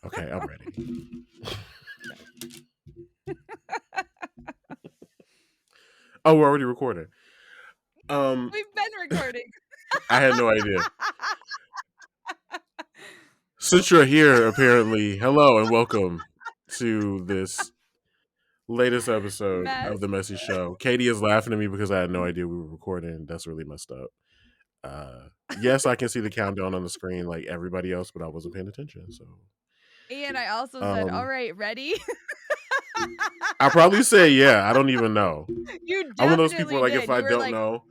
Okay, I'm ready. Oh, we're already recording. We've been recording. I had no idea. Since you're here, apparently, hello and welcome to this latest episode Mess. of the Messy Show. Katie is laughing at me because I had no idea we were recording. That's really messed up. Yes, I can see the countdown on the screen like everybody else, but I wasn't paying attention. So, And I also said, all um, right, ready? I'll probably say yeah. I don't even know. You I'm one of those people definitely like if did. I You were don't like, know,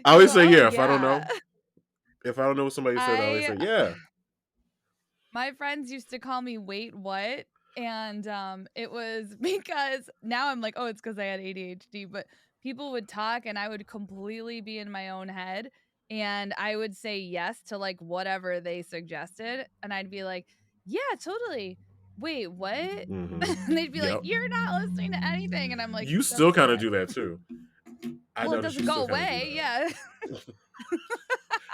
I you always go, say oh, yeah. If I don't yeah. know, if I don't know what somebody said, I always I, say yeah. my friends used to call me wait, what? And it was because now I'm like, oh, it's because I had ADHD, but people would talk and I would completely be in my own head. And I would say yes to like whatever they suggested. And I'd be like, yeah, totally. Wait, what? Mm-hmm. And they'd be like, Yep. you're not listening to anything. And I'm like, You that's still kind of do correct. that too. I Well, it noticed you doesn't still go kind of do away. that. Yeah.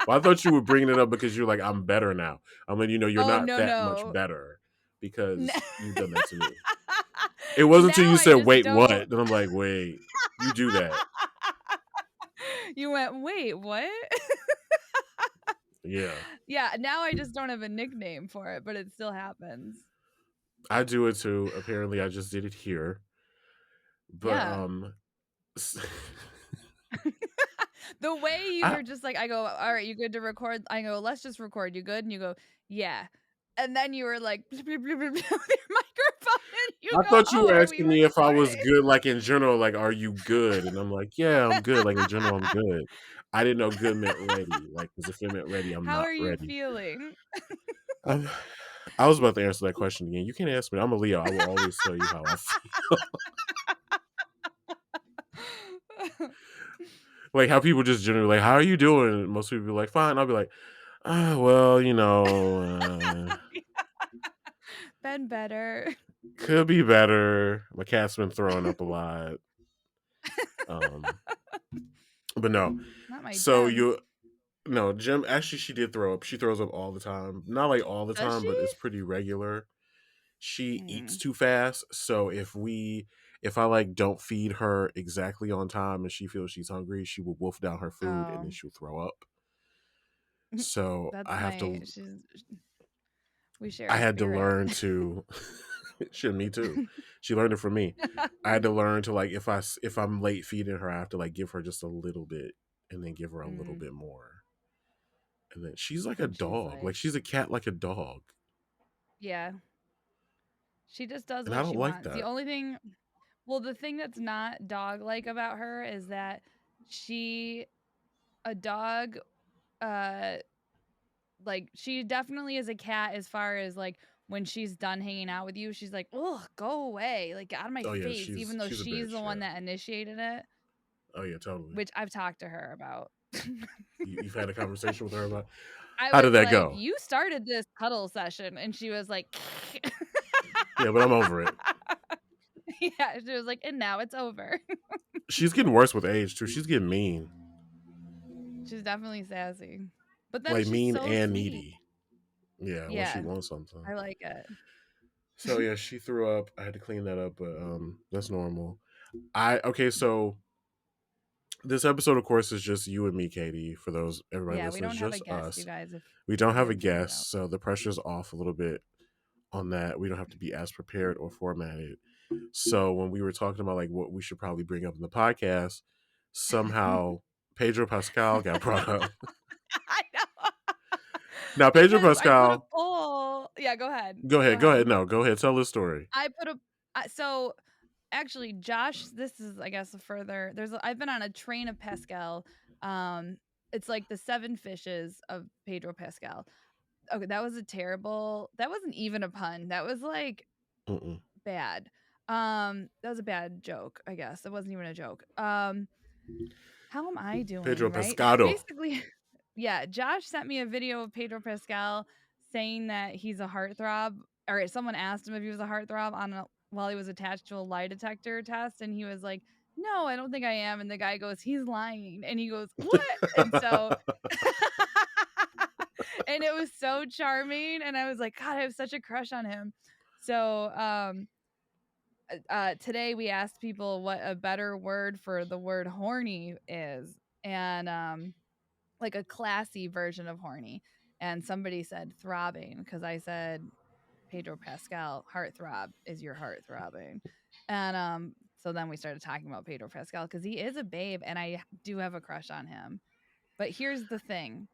Well, I thought you were bringing it up because you're like, I'm better now. I'm letting you know you're Oh, not no, that much no. better N- because you've done that to me. It wasn't until now you I said, just wait, what? don't. Then I'm like, wait, you do that. You went, wait, what? Yeah. Yeah, now I just don't have a nickname for it, but it still happens. I do it too. Apparently, I just did it here. But, Yeah. The way you I, were just like, I go, all right, you good to record? I go, let's just record. You good? And you go, yeah. And then you were like, with your microphone, and you I go, thought you oh, were are we asking me if I was recording? good, like in general, like, are you good? And I'm like, yeah, I'm good. Like in general, I'm good. I didn't know good meant ready. Like, because if it meant ready, I'm How not are you ready. feeling? Um, I was about to answer that question again. You can't ask me. I'm a Leo. I will always tell you how I feel. Like how people just generally like, how are you doing? And most people be like, fine. I'll be like, well, Been better. could be better. My cat's been throwing up a lot. Um, but no. Not my So gem. you no, Jim actually she did throw up. She throws up all the time. Not like all the Does time, but she? it's pretty regular. She eats Mm. too fast. So if I like don't feed her exactly on time and she feels she's hungry, she will wolf down her food and then Oh, she'll throw up. So that's we share I a had to spirit. learn to shit, me too. She learned it from me. I had to learn to like if I'm late feeding her, I have to like give her just a little bit and then give her a little Mm. bit more. And then she's like a And she's dog. Like like, she's a cat like a dog. yeah, she just does And I what don't she like wants. that. The thing that's not dog like about her is that she, a dog, uh, like she definitely is a cat as far as like when she's done hanging out with you, she's like, ugh, go away, like get out of my Oh yeah, face, even though she's a she's the bitch, one yeah. that initiated it, Oh yeah, totally. which I've talked to her about. You've had a conversation with her about I how did was that like, go? you started this cuddle session, and she was like, Yeah, but I'm over it. yeah, she was like, and now it's over. She's getting worse with age too. She's getting mean. She's definitely sassy, but then Like she's mean so and sweet. needy. Yeah, when she Yeah, wants something. I like it. So yeah, she threw up. I had to clean that up, but that's normal. I okay, so this episode of course is just you and me, Katie, for those everybody Yeah, we listening, it's don't have a just guest, you us. guys, if We don't you have a hadn't figured it out. guest, so the pressure's off a little bit on that. We don't have to be as prepared or formatted. So when we were talking about like what we should probably bring up in the podcast, somehow Pedro Pascal got brought up. I know. Now Pedro Because I put a Pascal, poll. Yeah, go ahead. go Go ahead, go ahead. ahead. No, go ahead. Tell the story. I put a so actually Josh, this is I guess a further I've been on a train of Pascal. Um it's like the seven fishes of Pedro Pascal. Okay, that wasn't even a pun. That was like Mm-mm. bad. That was a bad joke, I guess. It wasn't even a joke. How am I Pedro doing, right? Pascado. Basically, yeah, Josh sent me a video of Pedro Pascal saying that he's a heartthrob, or someone asked him if he was a heartthrob while he was attached to a lie detector test, and he was like, "No, I don't think I am." And the guy goes, "He's lying," and he goes, "What?" And so And it was so charming, and I was like, God, I have such a crush on him. So today we asked people what a better word for the word horny is, and like a classy version of horny. And somebody said throbbing because I said Pedro Pascal, heartthrob is your heart throbbing. And so then we started talking about Pedro Pascal because he is a babe and I do have a crush on him. But here's the thing.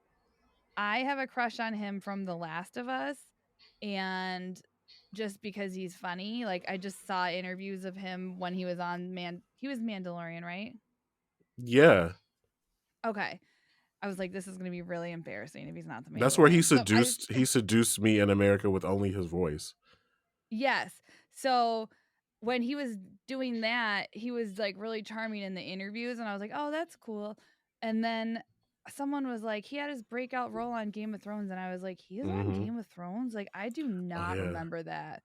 I have a crush on him from The Last of Us, and just because he's funny, like I just saw interviews of him when he was on he was Mandalorian, right? Yeah. Okay. I was like, this is gonna be really embarrassing if he's not the That's where Mandalorian. So I just he seduced me in America with only his voice. yes. So when he was doing that, he was like really charming in the interviews, and I was like, oh, that's cool. And then someone was like, he had his breakout role on Game of Thrones, and I was like, he's on Hmm. Game of Thrones? Like, I do Oh not yeah. remember that.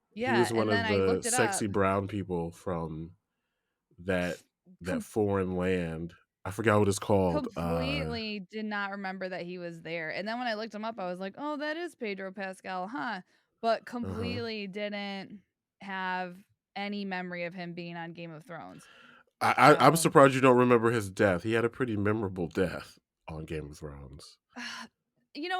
He Yeah. was one And then of I the looked it up. sexy brown people from that Com- foreign land. I forgot what it's called. completely did not remember that he was there. And then when I looked him up, I was like, oh, that is Pedro Pascal, huh? But Uh-huh. completely didn't have any memory of him being on Game of Thrones. I'm So, surprised you don't remember his death. He had a pretty memorable death on Game of Thrones.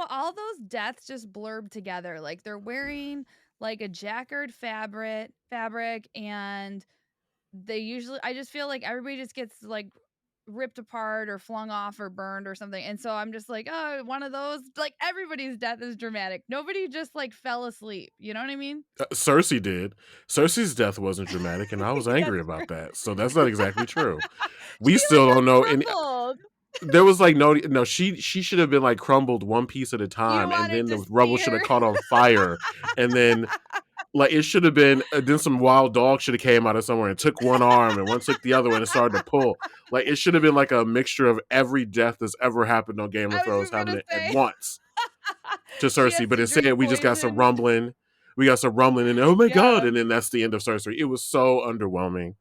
all those deaths just blurb together. Like they're wearing like a jacquard fabric, and they usually I just feel like everybody just gets like ripped apart or flung off or burned or something. And so I'm just like, oh, one of those, like everybody's death is dramatic. Nobody just like fell asleep. You know what I mean? Cersei did. Cersei's death wasn't dramatic, and I was angry That's true. about that. So that's not exactly true. We She was still don't just know. And crumbled. there was like no. She should have been like crumbled one piece at a You time, and wanted then to the rubble see should have her. caught on fire, and then like it should have been. Then some wild dog should have came out of somewhere and took one arm, and one took the other one and started to pull. Like it should have been like a mixture of every death that's ever happened on Game of I was Thrones just happening gonna at say once to she Cersei. has But to instead, drink we just got some poison. rumbling. We got some rumbling, and oh my god, Yeah. and then that's the end of Cersei. It was so underwhelming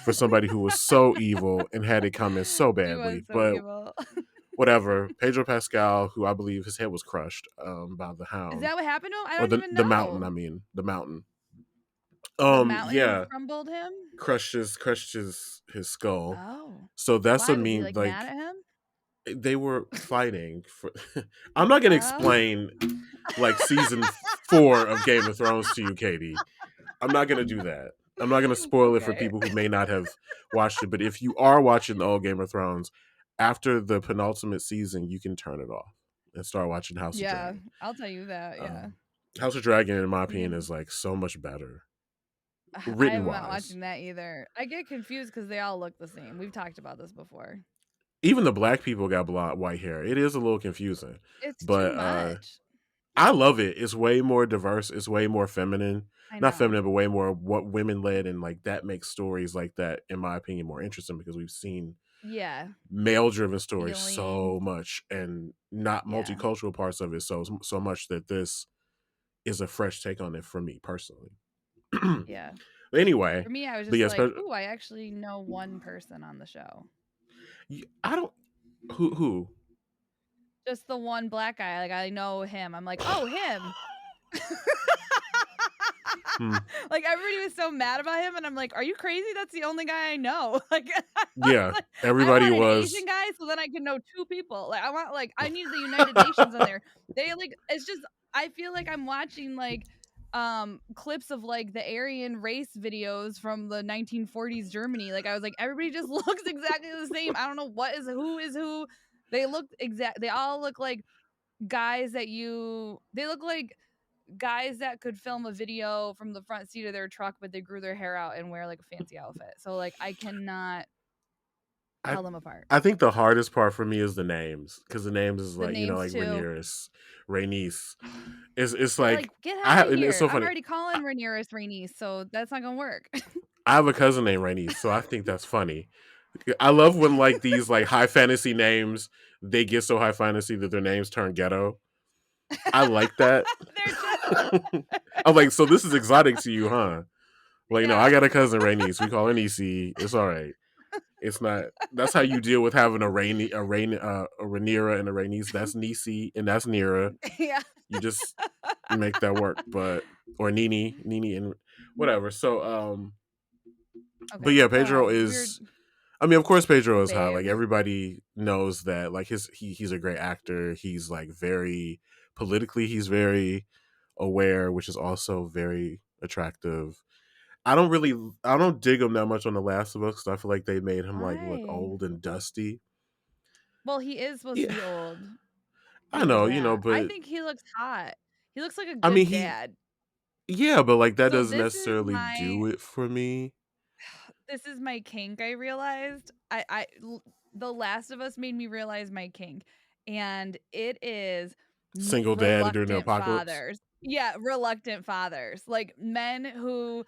for somebody who was so evil and had it coming so She was badly. so But evil. whatever. Pedro Pascal, who I believe his head was crushed by the Is Hound that what happened to him? I or don't even the Mountain. know. I mean, the Mountain. The mountain Yeah, crumbled him? crushed his skull. Oh. So that's a Why was he, mean like, mad like at him? they were fighting for. I'm not gonna Oh. explain like season 4 of Game of Thrones to you, Katie. I'm not gonna do that. I'm not gonna spoil it for Okay. people who may not have watched it. But if you are watching the old Game of Thrones, after the penultimate season, you can turn it off and start watching House of Yeah, Dragon. I'll tell you that, yeah. Um, House of Dragon, in my Me opinion, and is like so much better I written am not wise. watching that either. I get confused because they all look the same. We've talked about this before. Even the black people got blonde white hair. It is a little confusing, It's too but much. I love it. It's way more diverse. It's way more feminine. I Not know. feminine, but way more what women led, and like that makes stories like that, in my opinion, more interesting because we've seen Yeah. male driven stories Feelings. so much and not Yeah. multicultural parts of it so much that this is a fresh take on it for me personally. Yeah. Anyway, For me, I was but just yes, like, "Ooh, I actually know one person on the show." I don't who. Just the one black guy, like, I know him. I'm like, "Oh, him." Hmm. Like, everybody was so mad about him, and I'm like, "Are you crazy? That's the only guy I know." Like, Yeah, I everybody want an was. Asian guy so then I can know 2 people. Like, I need the United Nations in there. They, like it's just I feel like I'm watching, like, clips of, like, the Aryan race videos from the 1940s Germany. Like, I was like, everybody just looks exactly the same. I don't know what is who is who. They all look like they look like guys that could film a video from the front seat of their truck, but they grew their hair out and wear like a fancy outfit. So like I cannot I tell them apart. I think the hardest part for me is the names because the names is The like names like too. Rhaenyra, Rhaenys. It's Like, like get I out have of and it's here. so I'm funny. already calling Rhaenyra Rhaenys, so that's not gonna work. I have a cousin named Rhaenys, so I think that's funny. I love when like these like high fantasy names they get so high fantasy that their names turn ghetto. I like that. They're just I'm like, so this is exotic to you, huh? Like, no, I yeah. got a cousin Rhaenys. We call her Nisi. It's all right. It's not. That's how you deal with having a Rhaenyra and a Rhaenys. That's Nisi and that's Nira. Yeah. You just make that work. But or Nini and whatever. So but Okay, yeah, go Pedro ahead. Weird is. I mean, of course, Pedro is hot. Like babe. everybody knows that. Like he's a great actor. He's like very politically. He's very aware, which is also very attractive. I don't really, I don't dig him that much on The Last of Us because I feel like they made him like look Why? old and dusty. Well, he is supposed to Yeah, be old. I There's know, that. I but think he looks hot. He looks like a I mean, good dad. yeah, but like that So doesn't necessarily do it for me. this is my kink, I realized. The Last of Us made me realize my kink, and it is Single dad during the reluctant apocalypse. fathers. Yeah, reluctant fathers. Like men who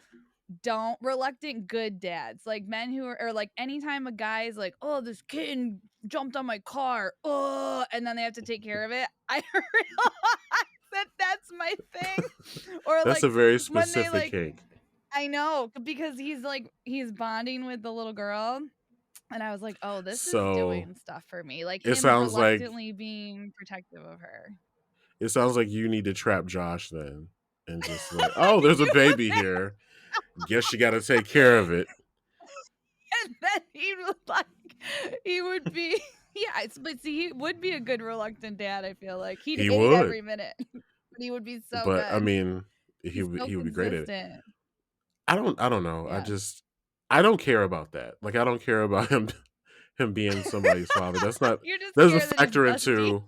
don't reluctant good dads. Like men who are or like anytime a guy's like, "Oh, this kitten jumped on my car." Oh, and then they have to take care of it. I realize that that's my thing. Or That's like a very when they specific like kink. I know, because he's like he's bonding with the little girl, and I was like, "Oh, this is So doing stuff for me." Like it him sounds like reluctantly being protective of her. it sounds like you need to trap Josh then, and just like, oh, there's a You would baby think, here. Guess you got to take care of it. and then he would like he would be yeah, but see, he would be a good reluctant dad, I feel like. He'd He hate would, every minute, but he would be so but I good. mean, He's so he would be great at it. consistent. I don't know. Yeah. I don't care about that. Like I don't care about him being somebody's father. You're just That doesn't scared that he's factor dusty. into.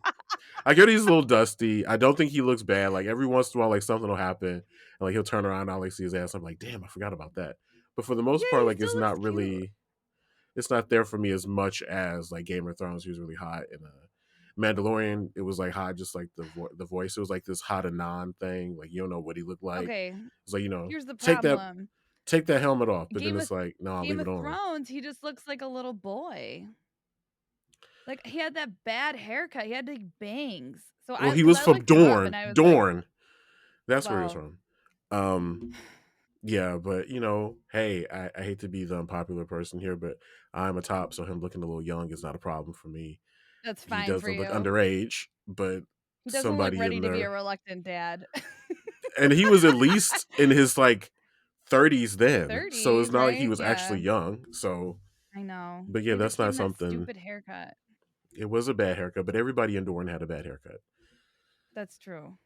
I get he's a little dusty. I don't think he looks bad. Like every once in a while, like something will happen, and like he'll turn around and I'll like see his ass. I'm like, damn, I forgot about that. But for the most Yeah, part, he like still looks cute. it's not there for me as much as like Game of Thrones. He was really hot, and Mandalorian, it was like hot, just like the voice. It was like this hot anon thing. Like you don't know what he looked like. Okay, It's like here's the take that problem. take that helmet off. But then Game of it's like, no, I'll Game leave it of on. Thrones, he just looks like a little boy. Like, he had that bad haircut, he had, like, bangs. So Well, I he because was I from looked him up and Dorne. I was like, Dorne. That's where he was well, from. Um, yeah, but hey, I hate to be the unpopular person here, but I'm a top, so him looking a little young is not a problem for me. that's He fine for doesn't look you. underage, but He doesn't look somebody ready in to be a there, reluctant dad. and he was at least in his like 30s then, so it's 30s, not like he right? was actually Yeah, young. So, I know. but yeah, Yeah, they that's gave not him that something. stupid haircut. It was a bad haircut, but everybody in Dorne had a bad haircut. That's true.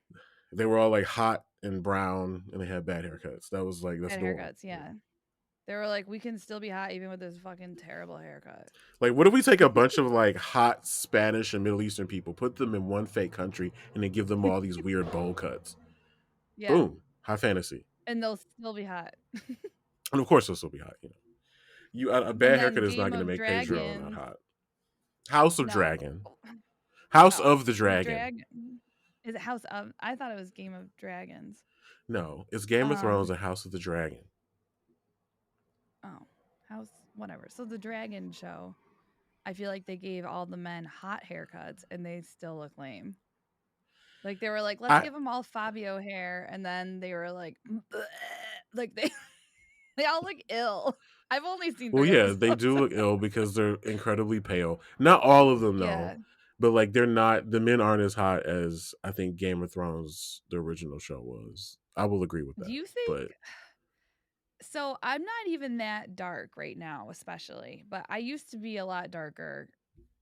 They were all like hot and brown, and they had bad haircuts. That's Bad Dorne. haircuts, yeah. They were like, "We can still be hot even with this fucking terrible haircut." Like, what if we take a bunch of like hot Spanish and Middle Eastern people, put them in one fake country, and then give them all these weird bowl cuts? Yeah, Boom, high fantasy, and they'll still be hot. and of course this will be hot. A And bad then haircut is not Game going to of make Pedro not Dragons hot. House of no. Dragon, House Oh, of the Dragon. is it House of I thought it was Game of Dragons. No, it's Game of Thrones Um, and House of the Dragon. oh, House whatever. So the Dragon show, I feel like they gave all the men hot haircuts and they still look lame. Like they were like, "Let's I give them all Fabio hair," and then they were like, "Bleh." Like they they all look ill. I've only seen Well, 3 yeah, they episodes. do look ill because they're incredibly pale. Not all of them though, Yeah. but like they're not. The men aren't as hot as I think Game of Thrones, the original show, was. I will agree with Do that, you think but so I'm not even that dark right now, especially, but I used to be a lot darker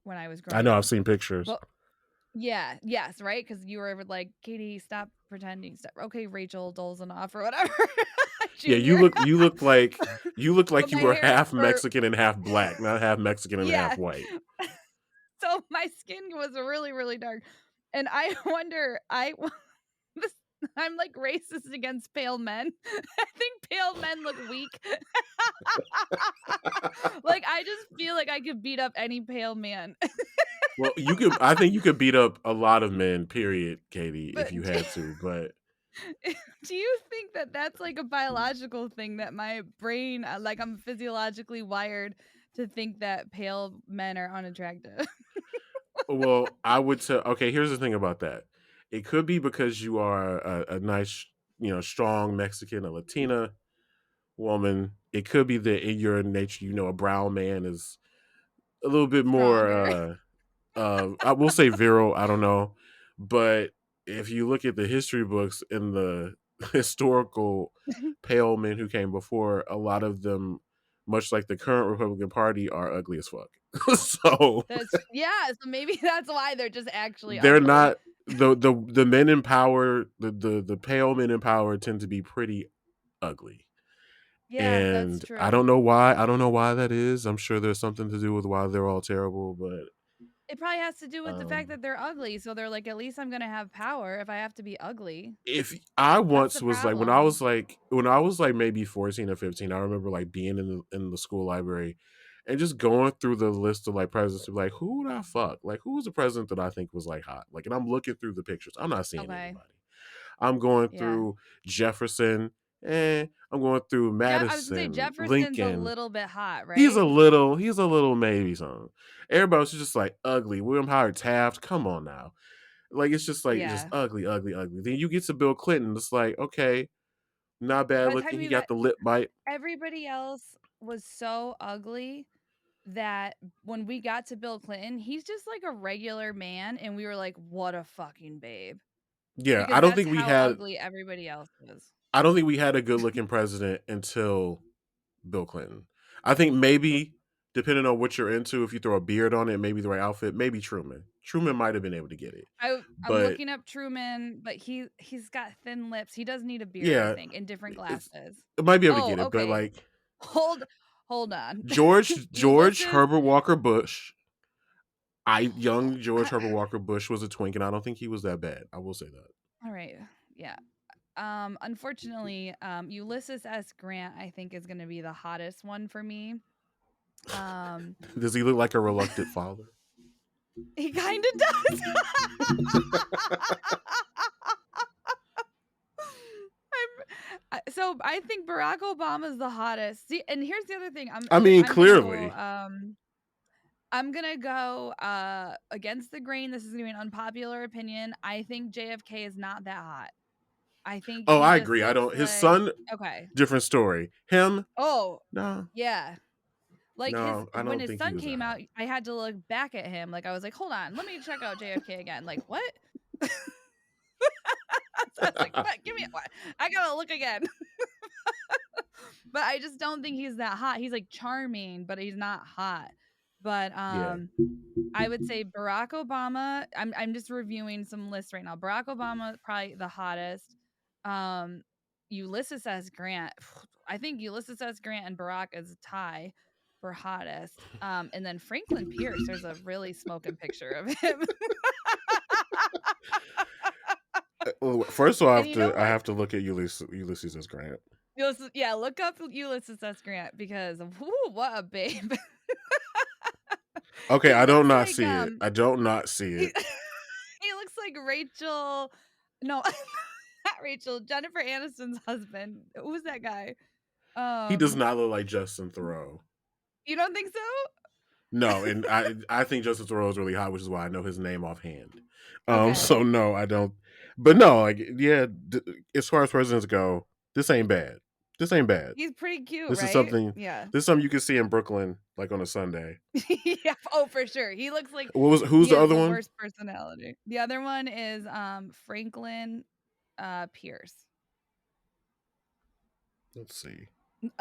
when I was I growing know I've up. seen pictures. But yeah, yes, right? Because you were like, Katie, stop pretending. Stop. Okay, Rachel Dolzanoff or whatever, Yeah, Junior. you look But like you my were hair, half or Mexican and half black, not half Mexican and half yeah. white. So my skin was really, really dark, and I wonder, this, I'm like racist against pale men. I think pale men look weak. Like I just feel like I could beat up any pale man. Well, you could. I think you could beat up a lot of men. Period, Katie, if But you had to. But do you think that that's like a biological thing that my brain, like I'm physiologically wired to think that pale men are unattractive? well, I would say. Okay, here's the thing about that. It could be because you are a nice, strong Mexican, a Latina woman. It could be that in your nature, a brown man is. a little bit more stronger. I will say virile, I don't know. But if you look at the history books and the historical pale men who came before, a lot of them, much like the current Republican Party, are ugly as fuck. So Yeah, so maybe that's why they're just actually they're ugly. not the men in power, the pale men in power tend to be pretty ugly. Yeah, that's And I true. don't know why. I don't know why that is. I'm sure there's something to do with why they're all terrible, but It probably has to do with the fact um that they're ugly, so they're like, "At least I'm gonna have power if I have to be ugly." if I That's once the was like problem. when I was like maybe 14 or 15, I remember like being in the school library and just going through the list of like presidents, like who would I fuck? Like who was the president that I think was like hot? Like, and I'm looking through the pictures. I'm not seeing Okay. anybody. I'm going Yeah. through Jefferson, I'm going through I was gonna say Madison, Jefferson's a Lincoln. little bit hot, He's right? a little maybe something. Everybody was just like ugly. William Howard Taft, come on now. Like it's just Yeah. ugly, ugly, ugly. Then you get to Bill Clinton, it's like, okay, not bad By the time looking. He you got got the lip bite. everybody else was so ugly that when we got to Bill Clinton, he's just like a regular man, and we were like, "What a fucking babe." Yeah, Because that's how ugly everybody else is. I don't think we had a good looking president until Bill Clinton. I think maybe depending on what you're into, if you throw a beard on it, maybe the right outfit, maybe Truman. Truman might have been able to get it. I'm But looking up Truman, but he's got thin lips. He does need a beard, I yeah, think, and different it's glasses. it might be able to Oh, get it, but okay. like Hold hold on. George Ulysses Herbert Walker Bush, young George I, Herbert Walker Bush was a twink, and I don't think he was that bad. I will say that. all right. Yeah. Unfortunately, Ulysses S. Grant, I think, is gonna be the hottest one for me. Um Does he look like a reluctant father? he kinda does. So I think Barack Obama's the hottest. See, and here's the other thing. I mean, I'm clearly. I'm gonna go against the grain. This is gonna be an unpopular opinion. I think JFK is not that hot. I think Oh, he I just agree. I looks don't. His like son, okay. different story. Him, Oh, no, yeah. Like his no. I when don't his think he son was that came hot. out, I had to look back at him. Like I was like, hold on, let me check out JFK again. Like what? So I was like, what? Give me what? I gotta look again. But I just don't think he's that hot. He's like charming, but he's not hot. But Yeah. I would say Barack Obama. I'm just reviewing some lists right now. Barack Obama probably the hottest. Um, Ulysses S. Grant. I think Ulysses S. Grant and Barack is a tie for hottest. And then Franklin Pierce. There's a really smoking picture of him. Well, first of all, And you know I what? have to look at Ulysses S. Grant. Yeah, look up Ulysses S. Grant because whoo, what a babe. Okay, He I don't looks not like see it. I don't not see he, it. he looks like Rachel. No, not Rachel. Jennifer Aniston's husband. Who's that guy? He does Um, not look like Justin Thoreau. you don't think so? No, and I think Justin Thoreau is really hot, which is why I know his name offhand. Okay. So no, I don't. But no, like yeah, as far as presidents go, this ain't bad. This ain't bad. He's pretty cute, This is right? something. Yeah. This is something you can see in Brooklyn, like on a Sunday. Yeah. Oh, for sure. He looks like Who's he the has other the one? worst personality. The other one is Franklin Pierce. Let's see.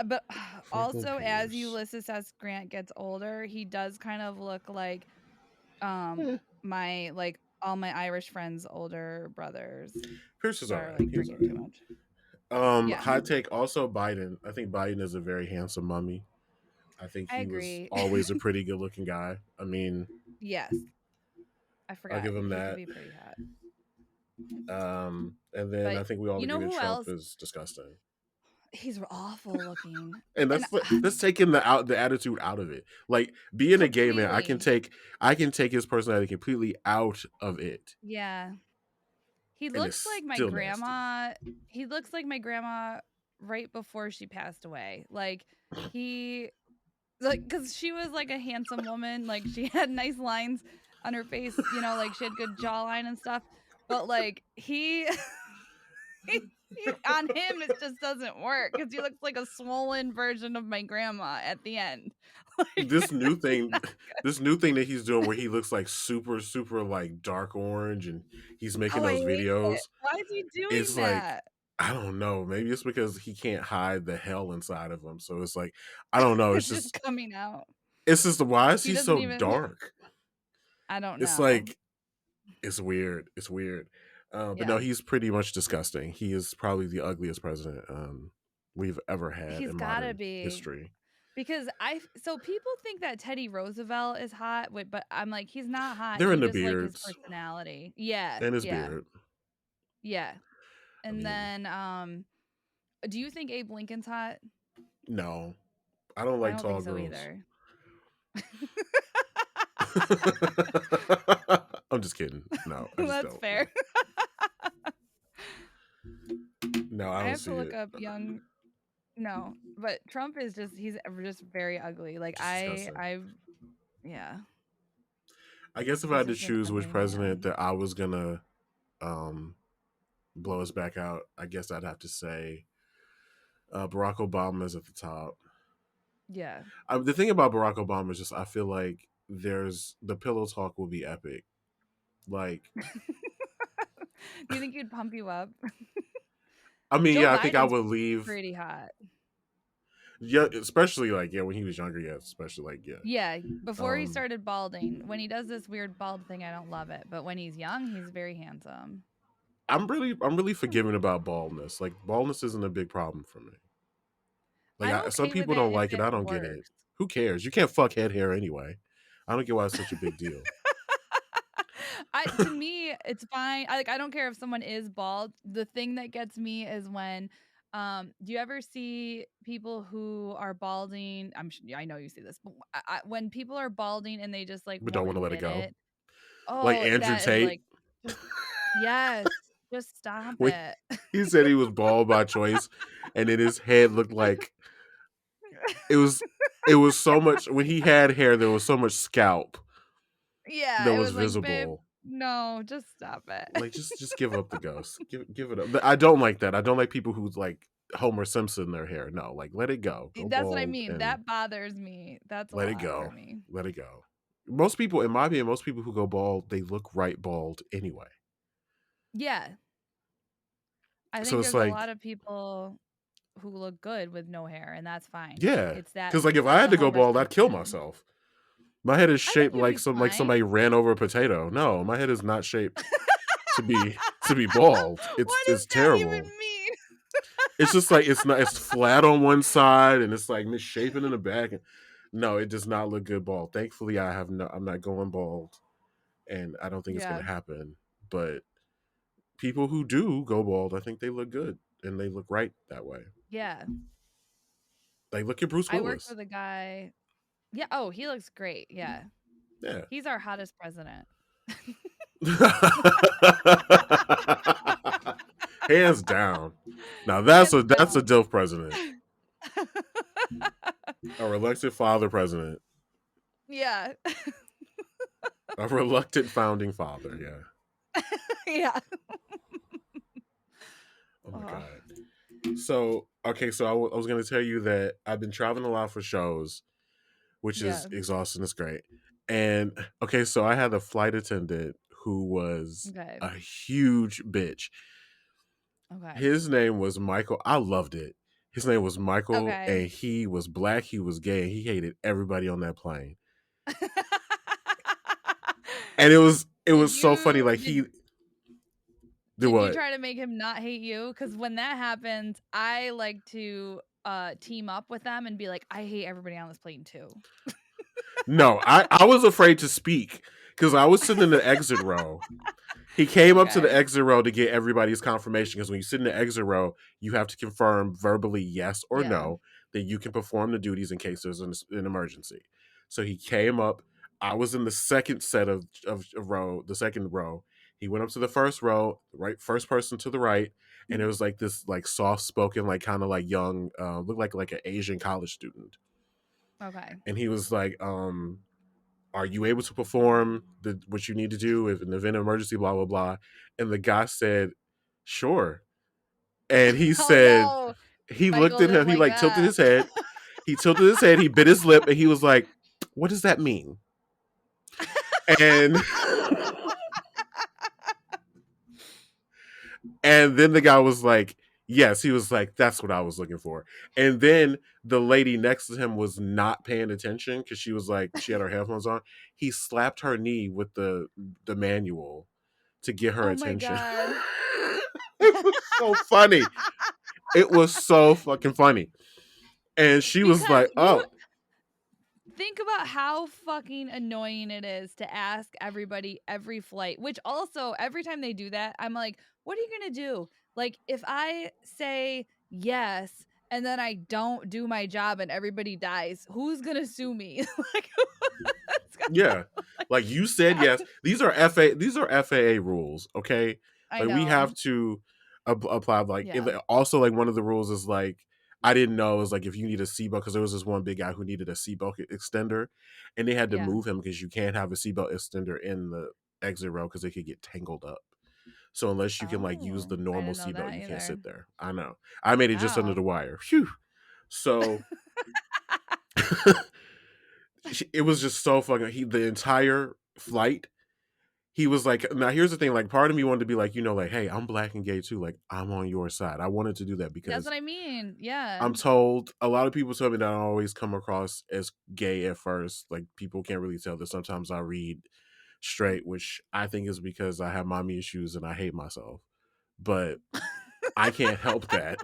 But Franklin also as Pierce. Ulysses S. Grant gets older, he does kind of look like Eh, my like all my Irish friends' older brothers Pierce is that all are right. like He's all drinking too right. much. Yeah, Hot take. Also, Biden. I think Biden is a very handsome mummy. I think I he was agree. always a pretty good looking guy. I mean, Yes, I I'll forgot give him he could that. be pretty hot. And then I But think we all you agree know that who Trump else? is disgusting. He's awful looking, And and that's taking the attitude out of it. Like being a gay man, completely. I can take his personality completely out of it, Yeah, he and it's looks like my still nasty. grandma. He looks like my grandma right before she passed away. He like because she was like a handsome woman. Like she had nice lines on her face. Like she had good jawline and stuff. But like he On him, it just doesn't work because he looks like a swollen version of my grandma at the end. Like, this new it's thing not- this new thing that he's doing where he looks like super like dark orange and he's making oh, I those hate it. videos. Why is he doing It's like that? I don't know. Maybe it's because he can't hide the hell inside of him. So it's like I don't know. It's just coming out. It's just why is He he doesn't so even. dark? I don't It's know. like it's weird. It's weird. But no, Yeah, he's pretty much disgusting. He is probably the ugliest president we've ever had he's in gotta modern be. history. Because so people think that Teddy Roosevelt is hot, but I'm like, he's not hot. They're in You the just like his beards personality. Yeah, and his yeah, beard. yeah. I And mean, then, do you think Abe Lincoln's hot? no, I don't I like don't tall think so girls. either. I'm just kidding. No, I just That's don't. fair. No, I I don't have see to look it. up young. No, but Trump is he's just very ugly. Like Just disgusting. yeah, I guess if I he's had to just an choose which ugly president man. that I was gonna um, blow us back out, I guess I'd have to say Barack Obama is at the top. Yeah. The thing about Barack Obama is just I feel like there's the pillow talk will be epic. Like, Do you think he'd pump you up? I mean, Joe yeah, I think I Biden's would leave. pretty hot. Yeah, especially like yeah, when he was younger. Yeah, especially like yeah. Yeah, before he Um, started balding. When he does this weird bald thing, I don't love it. But when he's young, he's very handsome. I'm really forgiving about baldness. Like baldness isn't a big problem for me. Like I'm some okay with people it don't if like it. it I don't get it. works. Who cares? You can't fuck head hair anyway. I don't get why it's such a big deal. I to me, it's fine. I don't care if someone is bald. The thing that gets me is when do you ever see people who are balding? I know you see this, but when people are balding and they just like But don't won't want to let it admit go. it. Like Oh, Andrew that is Tate like just yes, just stop when it. he said he was bald by choice, and then his head looked like it was. It was so much when he had hair. There was so much scalp Yeah, that it was was like, "Babe, visible. no, just stop it." Like just give up the ghost. Give it up. But I don't like that. I don't like people who like Homer Simpson their hair. No, like let it go. Go That's what I bald mean. and That bothers me. That's a let it lot for go. me. Let it go. Most people, in my opinion, most people who go bald, they look right bald anyway. Yeah. I So think it's there's a like, lot of people who look good with no hair, and that's fine. yeah. It's that Because like if I it's had the to go Homer bald, I'd kill Simpson. myself. My head is I think shaped you'd like be fine. somebody ran over a potato. No, my head is not shaped to be bald. It's What it's does that even terrible. mean? It's just like it's flat on one side and it's like misshapen in the back. No, it does not look good bald. Thankfully, I'm not going bald, and I don't think it's Yeah. gonna happen. But people who do go bald, I think they look good and they look right that way. Yeah. Like look at Bruce I worked Willis. with a guy. Yeah, oh, he looks great. Yeah. Yeah. He's our hottest president. Hands down. Now Hands that's a down. DILF president. A reluctant father president. Yeah. A reluctant founding father, yeah. Yeah. Oh my Oh, god. So okay, so I was going to tell you that I've been traveling a lot for shows, which is yeah. exhausting. It's great. And okay, so I had a flight attendant who was Okay. a huge bitch. Okay. His name was Michael. I loved it. His name was Michael, Okay. and he was black. He was gay, and he hated everybody on that plane. And it was so funny. Like he did did you what? try to make him not hate you? Because when that happens, I like to team up with them and be like, I hate everybody on this plane too. No, I was afraid to speak because I was sitting in the exit row. He came up to the Okay. exit row to get everybody's confirmation because when you sit in the exit row, you have to confirm verbally yes or Yeah. no that you can perform the duties in case there's an emergency. So he came up. I was in the second set of row, the second row. He went up to the first row, right, first person to the right, and it was like this like soft spoken, like kind of like young, looked like an Asian college student, Okay. and he was like, are you able to perform what you need to do if in the event of emergency, blah blah blah. And the guy said, sure. And he Oh said, no, he looked Michael at didn't him, he like like tilted that. his head. He tilted his head, he bit his lip, and he was like, "What does that mean?" And and then the guy was like, "Yes." He was like, "That's what I was looking for." And then the lady next to him was not paying attention because she was like, she had her headphones on. He slapped her knee with the manual to get her Oh my attention. god. It was so funny. It was so fucking funny. And she was Because like, you "Oh, think about how fucking annoying it is to ask everybody every flight, which also every time they do that, I'm like, what are you going to do? Like, if I say yes and then I don't do my job and everybody dies, who's going to sue me? Like, it's gonna, yeah." like, Like you said yes. These are FAA rules, okay? I Like we know. have to apply like Yeah. also like one of the rules is like I didn't know is like if you need a seatbelt because there was this one big guy who needed a seatbelt extender and they had to Yeah. move him because you can't have a seatbelt extender in the exit row because they could get tangled up. So unless you can like use the Oh, I normal didn't know seatbelt, that you can't either. sit there. I know. I made it just under Wow. the wire. Phew. So it was just so fucking. The entire flight. He was like, now here's the thing. Like, part of me wanted to be like, like, hey, I'm black and gay too. Like, I'm on your side. I wanted to do that That's because what I mean. Yeah. I'm told a lot of people tell me that I always come across as gay at first. Like, people can't really tell that sometimes I read straight, which I think is because I have mommy issues and I hate myself. But I can't help that.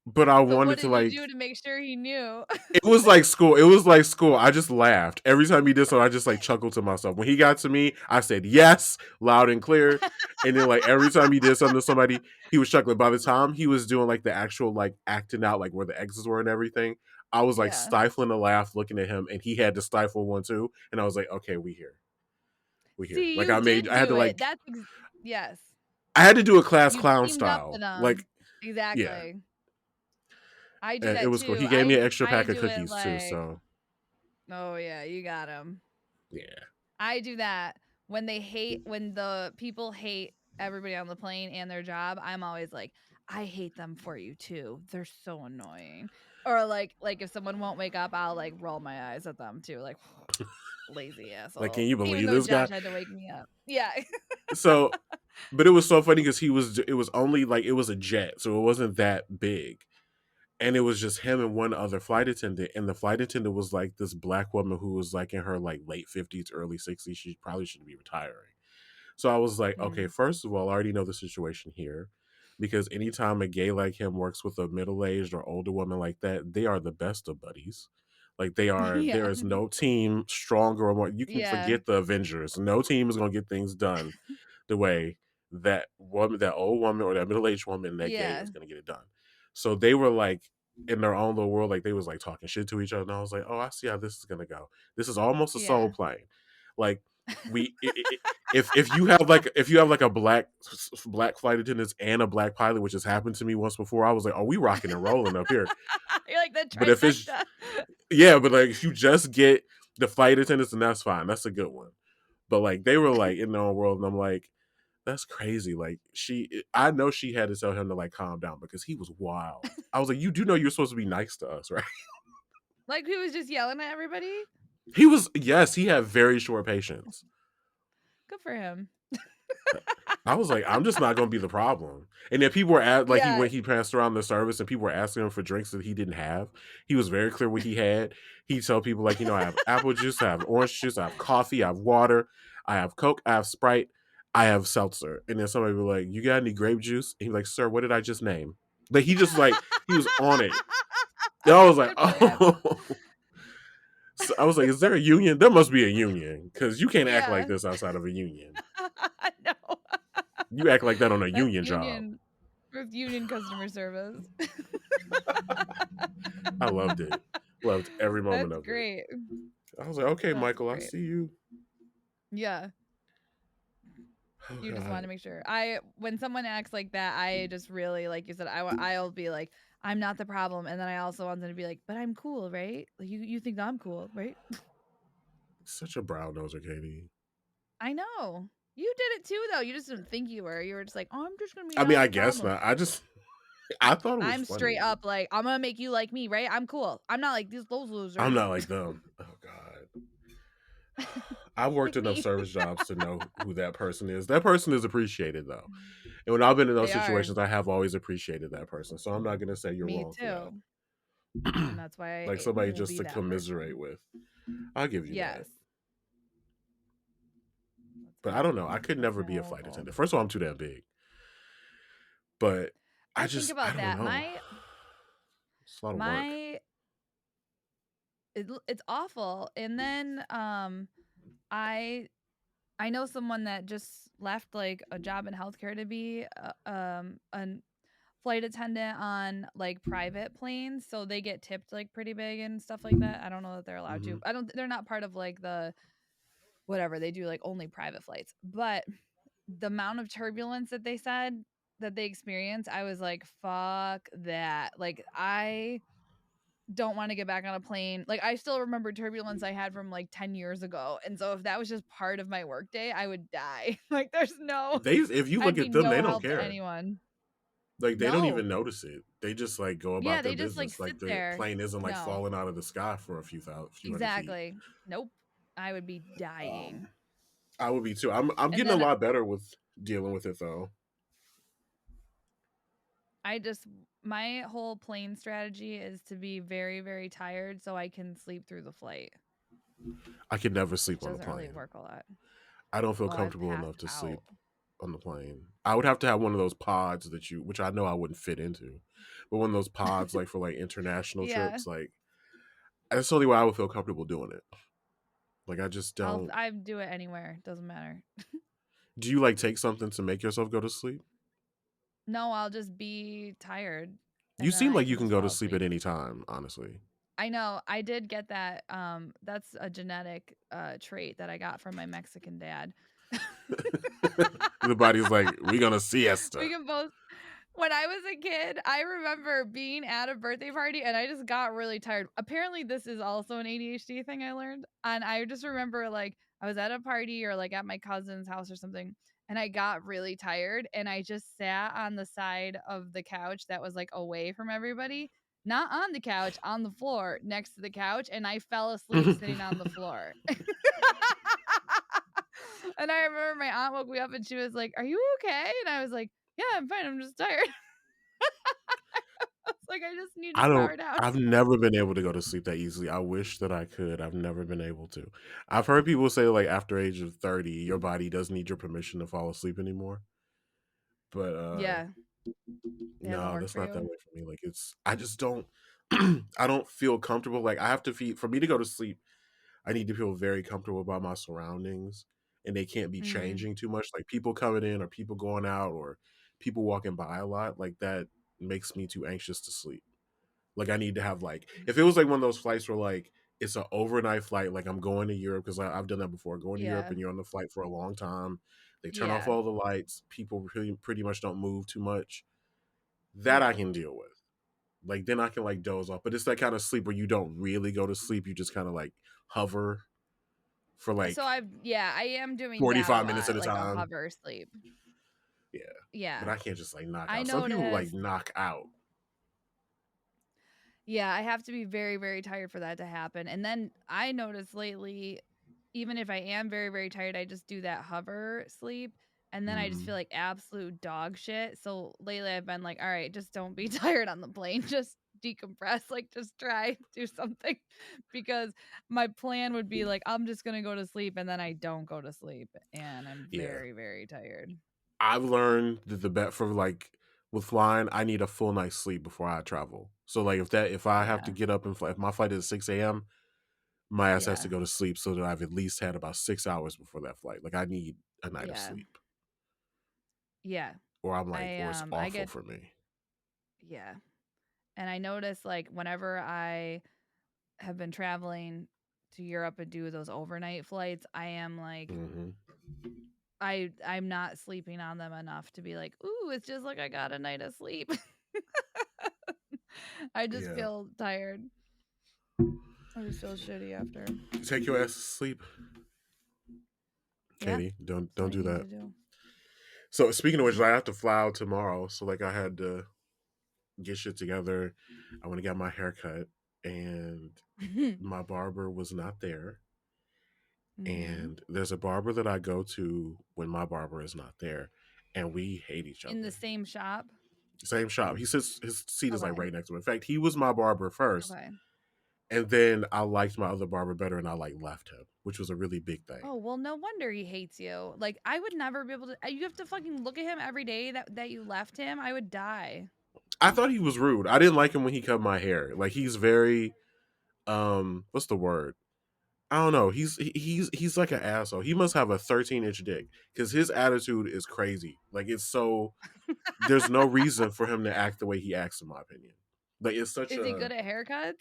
But I So what wanted to did you like do to make sure he knew? it was like school. It was like school. I just laughed. Every time he did something, I just like chuckled to myself. When he got to me, I said yes, loud and clear. And then like every time he did something to somebody, he was chuckling. By the time he was doing like the actual like acting out like where the exits were and everything, I was like Yeah. stifling a laugh looking at him and he had to stifle one too. And I was like, okay, we here. We here. See, Like you I did had to do it. like Yes. I had to do a class You clown teamed up with style. Like, them. yeah. Exactly. I do And it that was cool. too. He gave me an extra I pack of do it cookies too. like, So oh yeah, you got him. yeah. I do that when the people hate everybody on the plane and their job. I'm always like, I hate them for you too. They're so annoying. Or like if someone won't wake up, I'll like roll my eyes at them too, like lazy Like, can assholes. you Even believe though this guy? Josh had to wake me up. Yeah. So, but it was so funny because it was only like it was a jet, so it wasn't that big, and it was just him and one other flight attendant, and the flight attendant was like this black woman who was like in her like late 50s, early 60s. She probably should be retiring. So I was like, okay, Mm. first of all, I already know the situation here. Because anytime a gay like him works with a middle aged or older woman like that, they are the best of buddies. Like there Yeah. is no team stronger or more. You can Yeah. forget the Avengers. No team is gonna get things done the way that old woman or that middle aged woman, that gay Yeah. is gonna get it done. So they were like in their own little world, like they was like talking shit to each other, and I was like, oh, I see how this is gonna go. This is almost a soul Yeah. plane. Like we, if you have like a black flight attendants and a black pilot, which has happened to me once before, I was like, oh, we rocking and rolling up here. You're like the But if it's trifecta. yeah, but like if you just get the flight attendants, then that's fine. That's a good one. But like they were like in their own world, and I'm like, that's crazy. Like I know she had to tell him to like calm down because he was wild. I was like, you do know you're supposed to be nice to us, right? Like he was just yelling at everybody. He was, yes, he had very short patience. Good for him. I was like, I'm just not gonna be the problem. And then people were at like Yeah. he passed around the service and people were asking him for drinks that he didn't have. He was very clear what he had. He'd tell people like, I have apple juice, I have orange juice, I have coffee, I have water, I have Coke, I have Sprite, I have seltzer. And then somebody would be like, you got any grape juice? And he's like, sir, what did I just name? Like he was on it. And I was like, Good for him. oh. So I was like, is there a union? There must be a union because you can't act like Yeah. this outside of a union. No. You act like that on a That's union job. union. That's union customer service. I loved it. Loved every moment That's of it. great. I was like, okay, That's Michael, I great. see you. Yeah. Oh You just want God. to make sure. When someone acts like that, I just really, like you said, I'll be like, I'm not the problem, and then I also want them to be like, but I'm cool, right? Like you think I'm cool, right? Such a brown noser, Katie. I know. You did it too, though. You just didn't think you were. You were just like, "Oh, I'm just gonna be I mean, not I a guess problem." not. I thought it was I'm funny. straight up like, "I'm gonna make you like me, right? I'm cool. I'm not like those I'm losers." not like them. Oh God. I've worked Like enough me. service jobs to know who that person is. That person is appreciated though. And when I've been in those They are. situations, I have always appreciated that person. So I'm not gonna say you're Me wrong for too. that. And that's why Like I somebody will just be to that commiserate person. with. I'll give you that. Yes. That's But I my don't know. I could that's never my be a whole flight goal. attendant. First of all, I'm too damn big. But I think I about don't that. know. It's a lot of work. My it's awful. And then I I know someone that just left like a job in healthcare to be a flight attendant on like private planes, so they get tipped like pretty big and stuff like that. I don't know that they're allowed Hmm. to. I don't they're not part of like the whatever. They do like only private flights. But the amount of turbulence that they said that they experience, I was like, fuck that. Like I don't want to get back on a plane. Like I still remember turbulence I had from like 10 years ago. And so if that was just part of my workday, I would die. Like there's no They if you look I'd be at them, no they don't help to care. anyone. Like they don't No. even notice it. They just like go Yeah, about their they just like business. sit Like the there. plane isn't like No. falling out of the sky for a few hundred feet. Exactly. Nope. I would be dying. I would be too. I'm And getting a then lot better with dealing with it though. I just my whole plane strategy is to be very, very tired so I can sleep through the flight, I could never which sleep on a doesn't really plane. work a lot. I don't feel Oh, I've comfortable passed enough to sleep out. on the plane. I would have to have one of those pods that you, which I know I wouldn't fit into, but one of those pods like for like international Yeah. trips. Like that's the only way I would feel comfortable doing it. Like I just don't. I do it anywhere. Doesn't matter. Do you like take something to make yourself go to sleep? No, I'll just be tired You and then seem I like you can can just go to fall sleep at asleep. any time, honestly. I know. I did get that. That's a genetic trait that I got from my Mexican dad. The body's like, we gonna siesta. We can both when I was a kid, I remember being at a birthday party and I just got really tired. Apparently, this is also an ADHD thing I learned. And I just remember like I was at a party or like at my cousin's house or something, and I got really tired and I just sat on the side of the couch that was like away from everybody, not on the couch, on the floor next to the couch, and I fell asleep sitting on the floor. And I remember my aunt woke me up and she was like, "Are you okay?" And I was like, "Yeah, I'm fine. I'm just tired." It's like I just need to I don't. power down. I've never been able to go to sleep that easily. I wish that I could. I've never been able to. I've heard people say like after age of 30, your body doesn't need your permission to fall asleep anymore. But Yeah, it hasn't no, worked that's for not that you. way for me. Like it's I just don't I don't feel comfortable. Like I have to feel for me to go to sleep, I need to feel very comfortable about my surroundings and they can't be Mm, changing too much. Like people coming in or people going out or people walking by a lot, like that makes me too anxious to sleep. Like I need to have like if it was like one of those flights where like it's an overnight flight, like I'm going to Europe because I've done that before. Going to Europe yeah, and you're on the flight for a long time. They turn off yeah, all the lights. People pretty much don't move too much. That I yeah. can deal with. Like then I can like doze off. But it's that kind of sleep where you don't really go to sleep. You just kind of like hover for So like I am doing that a 45 minutes at lot, a like a time. hover sleep. Yeah. But Yeah. I can't just like knock I out. Some people like noticed knock out. Yeah, I have to be very, very tired for that to happen. And then I noticed lately, even if I am very, very tired, I just do that hover sleep. And then I just feel Hmm. like absolute dog shit. So lately I've been like, all right, just don't be tired on the plane. Just decompress. Like, just try, do something. Because my plan would be like, I'm just going to go to sleep. And then I don't go to sleep. And I'm Yeah. very, very tired. I've learned that the bet for like with flying, I need a full night's sleep before I travel. So like if I have to Yeah. get up and fly, if my flight is 6 a.m., my ass has to Yeah. go to sleep so that I've at least had about 6 hours before that flight. Like I need a night of Yeah. sleep, Yeah. or I'm like, or it's I awful get, for me. yeah. And I notice like whenever I have been traveling to Europe and do those overnight flights, I am like Hmm. I'm not sleeping on them enough to be like, "Ooh, it's just like I got a night of sleep." I just Yeah, feel tired. I just feel shitty after. take your ass to sleep. Yeah, Katie. Don't that's what don't you do need that. to do. So speaking of which, I have to fly out tomorrow. So like I had to get shit together. I want to get my hair cut, and my barber was not there. Mm-hmm. And there's a barber that I go to when my barber is not there, and we hate each In the other. same shop. Same shop. He sits. His seat is like Okay. right next to him. In fact, he was my barber first, Okay. and then I liked my other barber better, and I like left him, which was a really big thing. Oh, well, no wonder he hates you. Like, I would never be able to. You have to fucking look at him every day that you left him. I would die. I thought he was rude. I didn't like him when he cut my hair. Like he's very what's the word? I don't know. He's like an asshole. He must have a 13-inch dick because his attitude is crazy. Like it's so there's no reason for him to act the way he acts, in my opinion. Like it's such Is he a good at haircuts?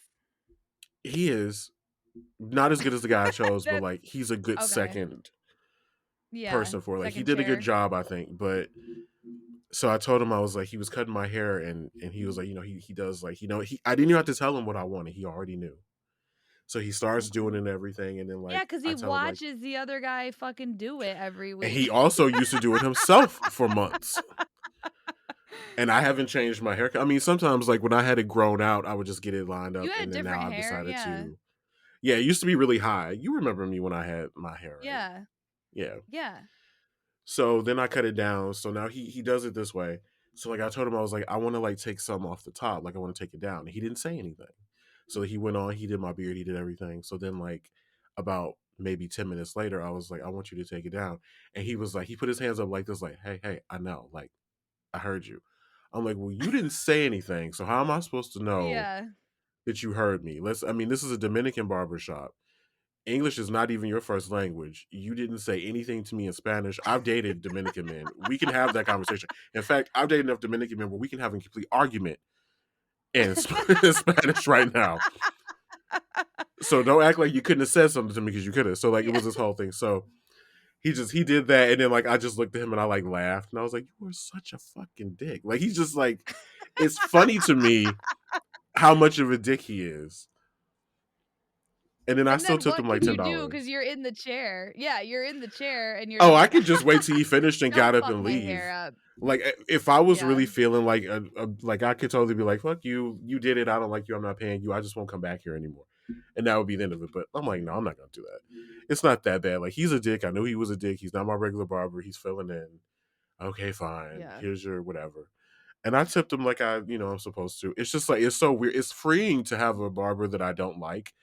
he is not as good as the guy I chose, but That's like he's a good okay. second Yeah. person for it. Like he Second did a good chair. job, I think. But so I told him I was like he was cutting my hair and he was like he does like I didn't even have to tell him what I wanted. He already knew. So he starts doing Okay. it and everything, and then Yeah, like because I he tell him like, watches the other guy fucking do it every and he week. also used to do it himself for months. And I haven't changed my haircut. I mean, sometimes like when I had it grown out, I would just get it lined You up, had and then now different I've hair. decided Yeah. to. Yeah, it used to be really high. You remember me when I had my hair, right? Yeah. Yeah. Yeah. So then I cut it down. So now he does it this way. So like I told him I was like I want to like take some off the top, like I want to take it down. And he didn't say anything. So he went on. He did my beard. He did everything. So then like about maybe 10 minutes later, I was like I want you to take it down, and he was like he put his hands up like this, like hey I know, like I heard you. I'm like, well, you didn't say anything, so how am I supposed to know Yeah. that you heard me? I mean, this is a Dominican barber shop. English is not even your first language. You didn't say anything to me in Spanish. I've dated Dominican men. We can have that conversation. In fact, I've dated enough Dominican men where we can have a complete argument in Spanish right now. So don't act like you couldn't have said something to me because you could have. So like it Yeah. was this whole thing. So he did that, and then like I just looked at him and I like laughed, and I was like, "You are such a fucking dick." Like he's just like, it's funny to me how much of a dick he is. And then I And still then tipped what him like can ten you do? Because dollars. you're in the chair. Yeah, you're in the chair and you're Oh, I like, could just wait till he finished and got don't up fuck and my hair leave. up. Like if I was Yeah. really feeling like like I could totally be like, "Fuck you, you did it. I don't like you. I'm not paying you. I just won't come back here anymore," and that would be the end of it. But I'm like, no, I'm not gonna do that. It's not that bad. Like he's a dick. I knew he was a dick. He's not my regular barber. He's filling in. Okay, fine. Yeah. Here's your whatever. And I tipped him like I'm supposed to. It's just like it's so weird. It's freeing to have a barber that I don't like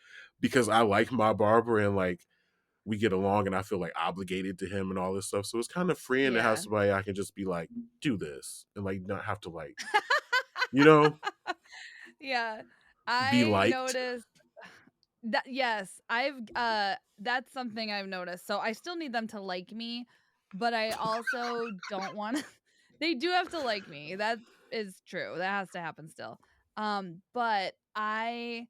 because I like my barber and like we get along and I feel like obligated to him and all this stuff. So it's kind of freeing to have Yeah. somebody I can just be like, do this and like not have to like, you know, Yeah. be I liked. noticed that yes, that's something I've noticed. So I still need them to like me, but I also don't want they do have to like me. That is true. That has to happen still. But I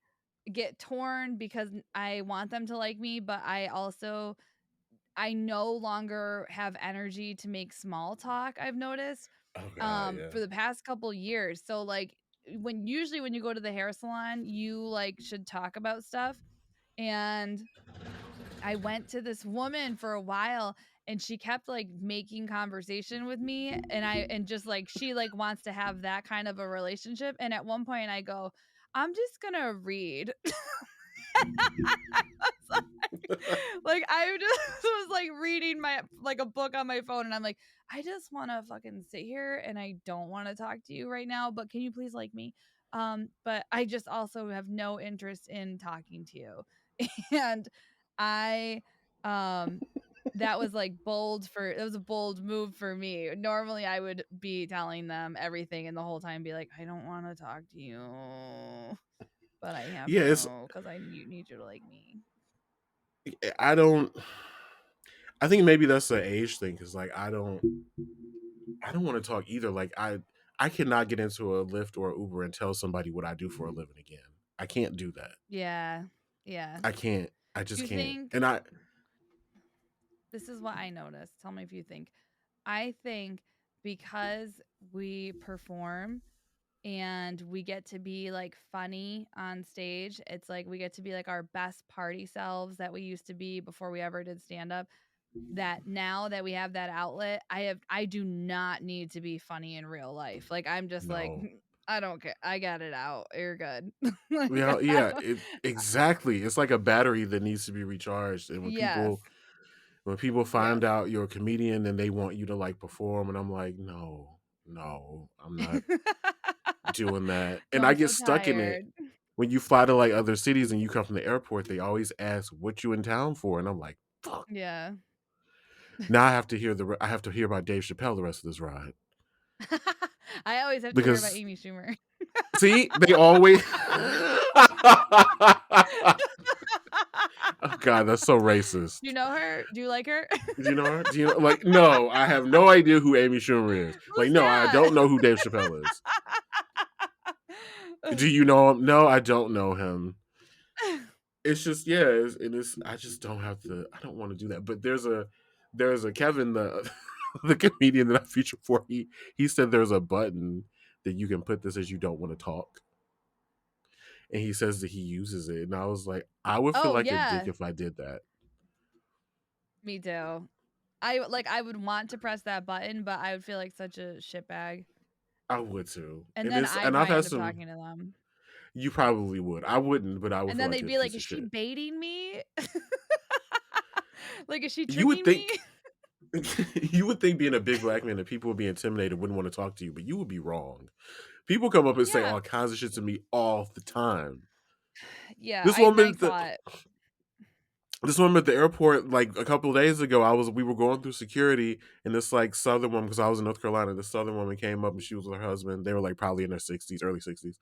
get torn because I want them to like me, but I no longer have energy to make small talk, I've noticed, Oh God, yeah. for the past couple years. So, like, when you go to the hair salon, you, like, should talk about stuff, and I went to this woman for a while, and she kept, like, making conversation with me, and just, like, she, like, wants to have that kind of a relationship, and at one point, I go, "I'm just gonna read." Like I just was like reading my like a book on my phone and I'm like, I just want to fucking sit here and I don't want to talk to you right now, but can you please like me? But I just also have no interest in talking to you. And I um that was like it was a bold move for me. Normally I would be telling them everything and the whole time be like, I don't want to talk to you, but I have Yeah, it's to because need you to like me. I don't I think maybe that's an age thing because like I don't want to talk either. Like I cannot get into a Lyft or Uber and tell somebody what I do for a living again. I can't do that. Yeah. Yeah. I can't. I Do just you can't. think And I this is what I noticed? Tell me if you think. I think because we perform and we get to be like funny on stage, it's like we get to be like our best party selves that we used to be before we ever did stand up. that now that we have that outlet, I do not need to be funny in real life. Like, I'm just like, No. I don't care. I got it out. You're good. Like, Yeah, I yeah, don't. exactly. It's like a battery that needs to be recharged. And Yes. when people find Yes. out you're a comedian and they want you to like perform, and I'm like, no, no, I'm not doing that. No, And I I'm get so stuck in it. tired. When you fly to like other cities and you come from the airport, they always ask what you in town for, and I'm like, fuck. Yeah. Now I have to hear about Dave Chappelle the rest of this ride I always have to hear about because Amy Schumer. see they always. Oh God, that's so racist. Do you know her? Do you like her? Do you know her? Do you know, like, no, I have no idea who Amy Schumer is. Like, Who's no, I that? don't know who Dave Chappelle is. Do you know him? No, I don't know him. It's just, yeah, I just don't have to, I don't want to do that. But there's a Kevin, the, the comedian that I featured for, he said there's a button that you can put this as you don't want to talk. And he says that he uses it. And I was like, I would feel Oh, like a dick yeah. if I did that. Me too. I would want to press that button, but I would feel like such a shitbag. I would too. And And then it's, I'd and I've probably had end up some, talking to them. you probably would. I wouldn't, but I would And feel then like they'd a be like, piece "Is of she shit. baiting me?" Like, "Is she You would tricking me?" think you would think being a big black man that people would be intimidated, wouldn't want to talk to you, but you would be wrong. People come up and say Yeah. all kinds of shit to me all the time. Yeah, This I and woman I at the thought this woman at the airport, like a couple of days ago, we were going through security, and this like southern woman, because I was in North Carolina, this southern woman came up and she was with her husband. They were like probably in their 60s, early 60s,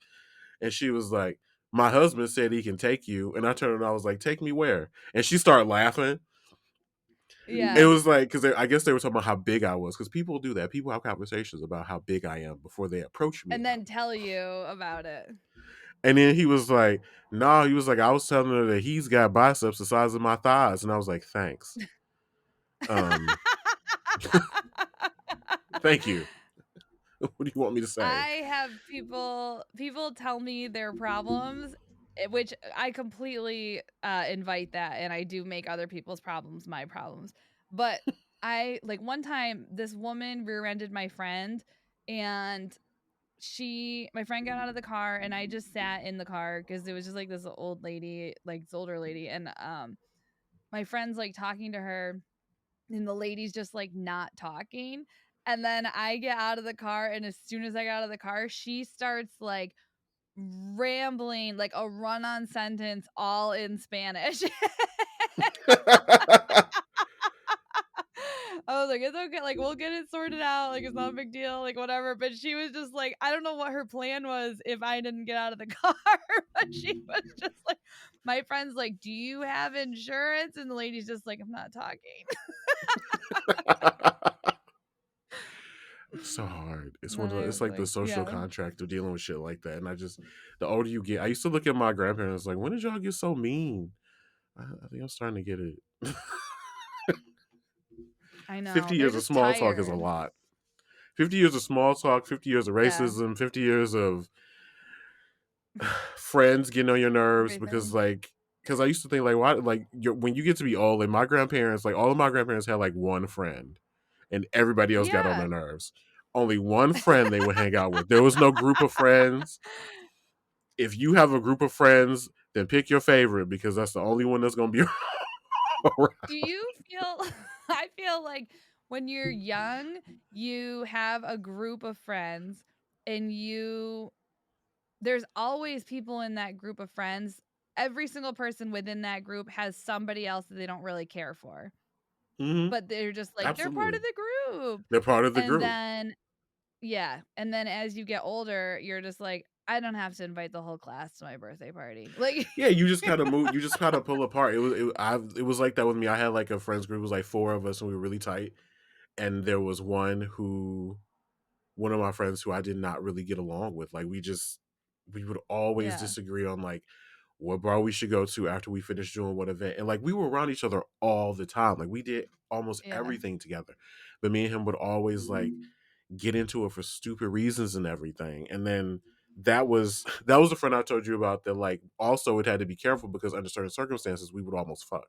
and she was like, "My husband said he can take you," and I turned and I was like, "Take me where?" And she started laughing. It yeah. was like, because I guess they were talking about how big I was, because people do that. People have conversations about how big I am before they approach me And then about it. tell you about it. And then he was like, "No," he was like, "I was telling her that he's got biceps the size of my thighs," and I was like, "Thanks, um, thank you. What do you want me to say?" I have people tell me their problems, which I completely, invite that, and I do make other people's problems my problems. But I like, one time, this woman rear-ended my friend, and my friend got out of the car, and I just sat in the car because it was just, like, this old lady, like, this older lady, and, my friend's, like, talking to her, and the lady's just like not talking. And then I get out of the car, and as soon as I got out of the car, she starts like rambling like a run on sentence all in Spanish. I was like, it's okay, like we'll get it sorted out, like it's not a big deal, like whatever. But she was just like, I don't know what her plan was if I didn't get out of the car, but she was just like, my friend's like, do you have insurance? And the lady's just like, I'm not talking. It's so hard. It's one Then of I it's was like the like, social yeah. contract of dealing with shit like that. And I just, the older you get, I used to look at my grandparents like, when did y'all get so mean? I think I'm starting to get it. I know. 50 They're years of just small talk is a tired. lot. 50 years of small talk, 50 years of Yeah. racism, 50 years of friends getting on your nerves because Everything. like, because I used to think like, why, like when you get to be old, like my grandparents, like all of my grandparents had like one friend, and everybody else got on Yeah. their nerves. Only one friend they would hang out with. There was no group of friends. If you have a group of friends, then pick your favorite because that's the only one that's gonna be around. Do you feel I feel like when you're young, you have a group of friends, and there's always people in that group of friends. Every single person within that group has somebody else that they don't really care for. Hmm. But they're just like, they're part of Absolutely, the group. they're part of the And group. then yeah, and then as you get older, you're just like, I don't have to invite the whole class to my birthday party. Like Yeah, you just kind of move. You just kind of pull apart. It was like that with me. I had like a friends group. It was like four of us, and we were really tight. And there was one of my friends who I did not really get along with. Like we would always yeah. disagree on like what bar we should go to after we finished doing what event. And like we were around each other all the time. Like we did almost Yeah. everything together. But me and him would always like get into it for stupid reasons and everything. And then that was the friend I told you about that like also it had to be careful because under certain circumstances we would almost fuck.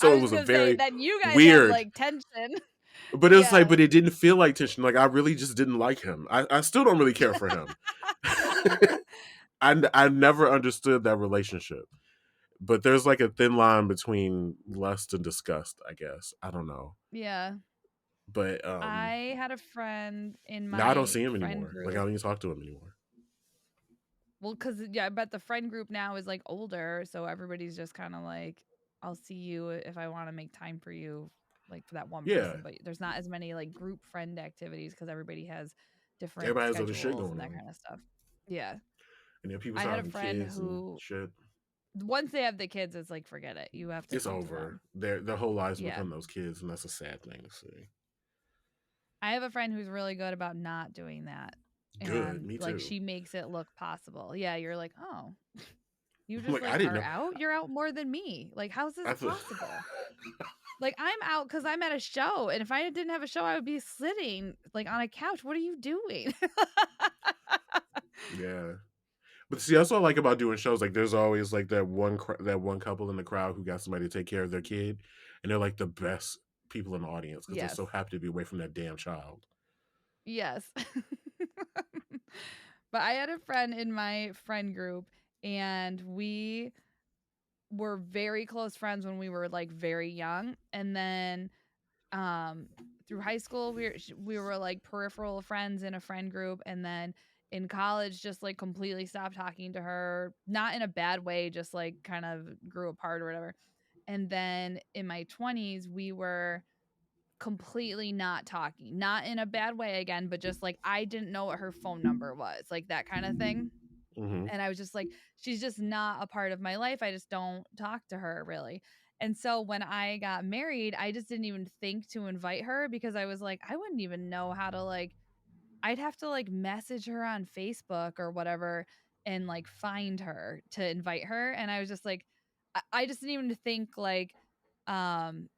I So it was was a gonna say, very then you guys have, weird, like, tension. but it was like, Yeah. but it didn't feel like tension. Like I really just didn't like him. I still don't really care for him. I never understood that relationship. But there's like a thin line between lust and disgust, I guess. I don't know. Yeah. But I had a friend in now I don't my see him friend anymore. Like I group. don't even talk to him anymore. Well, cause yeah, I bet the friend group now is, like, older, so everybody's just kinda like, "I'll see you if I wanna make time for you," like, for that one Yeah. person, but there's not as many, like, group friend activities because everybody has different Everybody has other shit schedules and going that on. kinda stuff. Yeah. And then people I start had a having friend kids and who shit. once they have the kids, it's like, forget it. You have to It's come to over. them. Their whole lives Yeah. become those kids, and that's a sad thing to see. I have a friend who's really good about not doing that, Good, and, me like, too. she makes it look possible. Yeah, you're like, "Oh, you just, Like I like, didn't are know. out? You're out more than me. Like, how's this I thought, possible?" Like, I'm out because 'cause I'm at a show, and if I didn't have a show, I would be sitting, like, on a couch. What are you doing? yeah. But see, that's what I like about doing shows. Like, there's always like that one couple in the crowd who got somebody to take care of their kid, and they're like the best people in the audience because they're Yes. so happy to be away from that damn child. Yes. But I had a friend in my friend group, and we were very close friends when we were, like, very young, and then um through high school we were like peripheral friends in a friend group, and then in college just like completely stopped talking to her, not in a bad way, just like kind of grew apart or whatever. And then in my 20s we were completely not talking, not in a bad way again, but just like I didn't know what her phone number was, like that kind of thing. Hmm. And I was just like, she's just not a part of my life. I just don't talk to her really. And so when I got married, I just didn't even think to invite her because I was like, I wouldn't even know how to like, I'd have to like message her on Facebook or whatever and like find her to invite her. And I was just like, I just didn't even think like, um,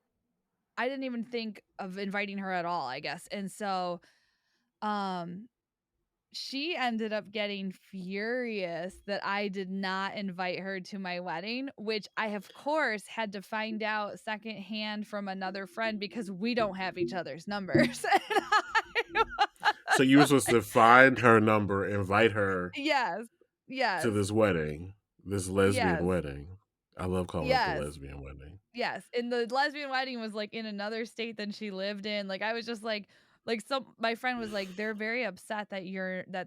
I didn't even think of inviting her at all, I guess. And so, um, she ended up getting furious that I did not invite her to my wedding, which I, of course, had to find out secondhand from another friend because we don't have each other's numbers. And I So was you were supposed like, to find her number, invite her yes, to yes, this wedding, this lesbian yes, wedding. I love calling it the yes. lesbian wedding. Yes, and the lesbian wedding was, like, in another state than she lived in. Like, I was just like, some my friend was like, "They're very upset that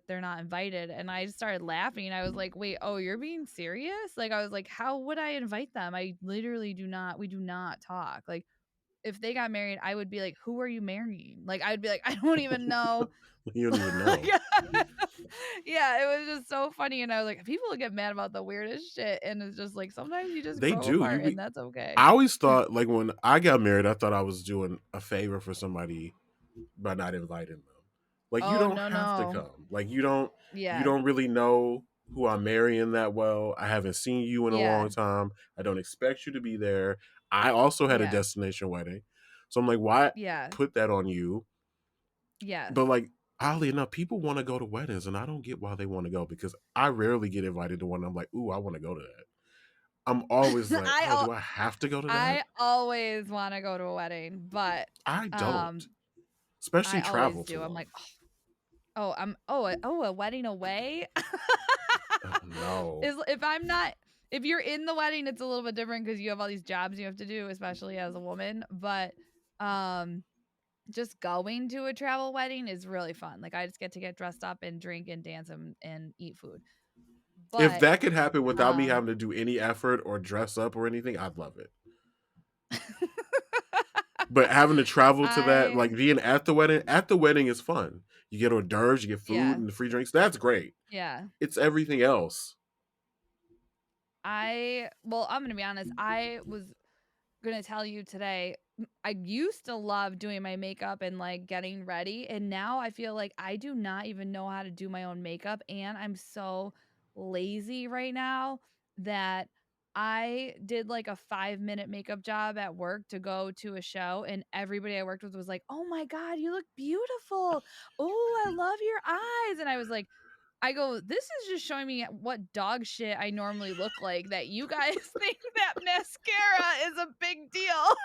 they're not invited," and I just started laughing. I was like, "Wait, oh, you're being serious?" Like, I was like, "How would I invite them? I literally do not we do not talk." Like, if they got married, I would be like, "Who are you marrying?" Like, I'd be like, "I don't even know." You don't even know. Yeah. Yeah, it was just so funny, and I was like, people get mad about the weirdest shit, and it's just like, sometimes you just They grow do. apart, and that's okay. I always thought like when I got married, I thought I was doing a favor for somebody by not inviting them. Like you Oh, don't no, have to no. come. Like you Yeah. don't really know who I'm marrying that well. I haven't seen you in a Yeah. long time. I don't expect you to be there. I also had a Yeah. destination wedding. So I'm like, why Yeah. put that on you? Yes. But like oddly enough, people want to go to weddings and I don't get why they want to go because I rarely get invited to one. I'm like, ooh, I want to go to that. I'm always like, I oh, al do I have to go to that? I always wanna go to a wedding, but, I don't. um, I Especially always travel do. to I'm them. like, a wedding away? Oh no. Is if you're in the wedding, it's a little bit different because you have all these jobs you have to do, especially as a woman, but, um, just going to a travel wedding is really fun. Like, I just get to get dressed up and drink and dance and eat food. If But, that could happen without me um having to do any effort or dress up or anything, I'd love it. But having to travel to that, I like being at the wedding is fun. You get hors d'oeuvres, you get food yeah, and the free drinks. That's great. yeah. It's everything else. I'm gonna be honest, I was gonna tell you today, I used to love doing my makeup and, like, getting ready, and now I feel like I do not even know how to do my own makeup, and I'm so lazy right now that I did, like, a 5-minute makeup job at work to go to a show, and everybody I worked with was like, "Oh my god, you look beautiful. Oh, I love your eyes," and I was like, I go, this is just showing me what dog shit I normally look like, that you guys think that mascara is a big deal.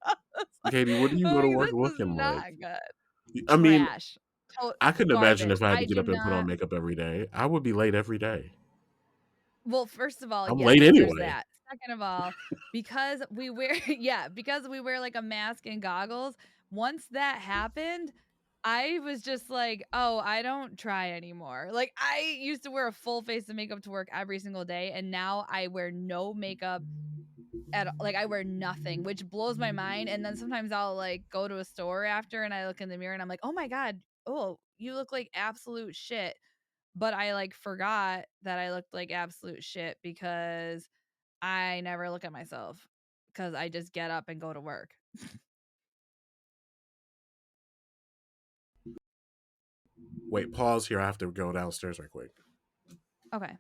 I was Katie, what do you go to like, work this is looking like? not good. I mean, Trash. I couldn't imagine Garbage. if I had I to get do up and put on not. makeup every day. I would be late every day. Well, first of all, I'm late yes, there's anyway. that. Second of all, because we wear yeah, because we wear like a mask and goggles, once that happened, I was just like, "Oh, I don't try anymore." Like I used to wear a full face of makeup to work every single day, and now I wear no makeup like I wear nothing, which blows my mind. And then sometimes I'll like go to a store after and I look in the mirror and I'm like, "Oh my god, oh, you look like absolute shit." But I like forgot that I looked like absolute shit because I never look at myself because I just get up and go to work. Wait, pause here. I have to go downstairs right quick. Okay.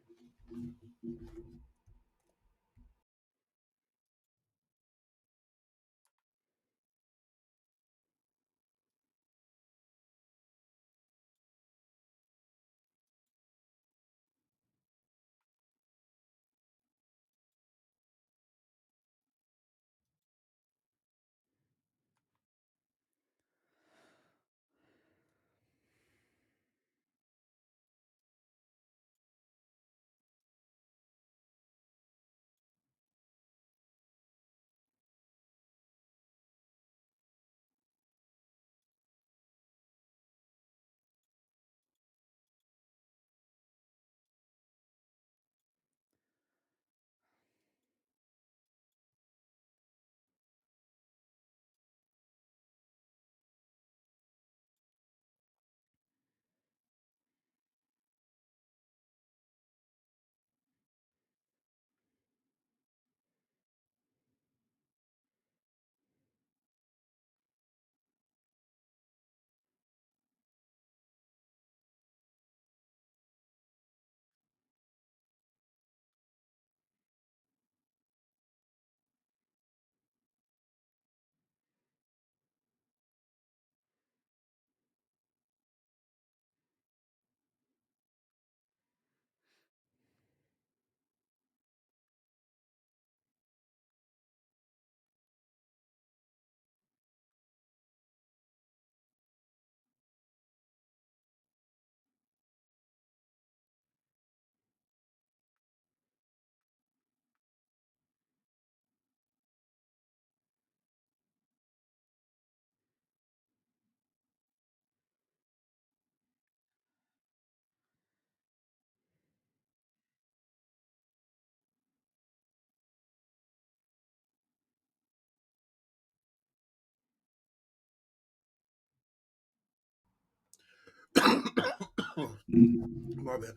My bad.